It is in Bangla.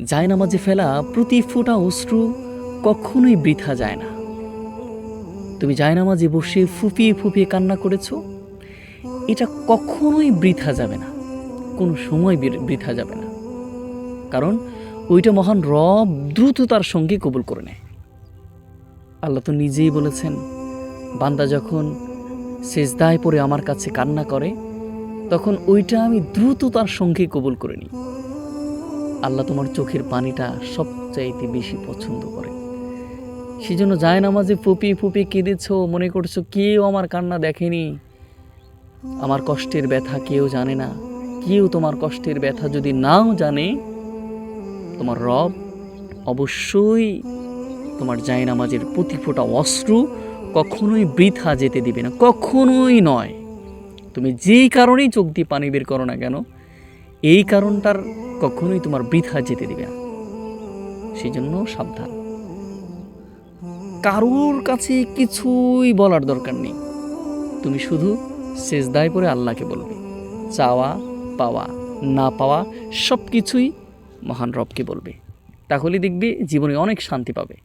জায়নামাজে ফেলা প্রতি ফোঁটা অশ্রু কখনোই বৃথা যায় না। তুমি জায়নামাজে বসে ফুপিয়ে ফুপিয়ে কান্না করেছো, এটা কখনোই বৃথা যাবে না, কোনো সময় বৃথা যাবে না। কারণ ওইটা মহান রব দ্রুততার সঙ্গে কবুল করে নেয়। আল্লাহ তো নিজেই বলেছেন, বান্দা যখন সেজদায় পড়ে আমার কাছে কান্না করে তখন ওইটা আমি দ্রুততার সঙ্গে কবুল করে নিই। আল্লাহ তোমার চোখের পানিটা সবচাইতে বেশি পছন্দ করে। সেজন্য জায়নামাজে ফুপিয়ে ফুপিয়ে কেঁদেছ, মনে করছো কেউ আমার কান্না দেখেনি, আমার কষ্টের ব্যথা কেউ জানে না। কেউ তোমার কষ্টের ব্যথা যদি নাও জানে, তোমার রব অবশ্যই তোমার জায়নামাজের প্রতি ফোঁটা অশ্রু কখনোই বৃথা যেতে দিবে না, কখনোই নয়। তুমি যেই কারণেই চোখ দিয়ে পানি বের করো না কেন, এই কারণটার কখনোই তোমার বৃথা যেতে দিবে না। সেই জন্য সাবধান, কারোর কাছে কিছুই বলার দরকার নেই। তুমি শুধু সেজদায় পড়ে আল্লাহকে বলবে, চাওয়া পাওয়া না পাওয়া সব কিছুই মহান রবকে বলবে। তাহলে দেখবে জীবনে অনেক শান্তি পাবে।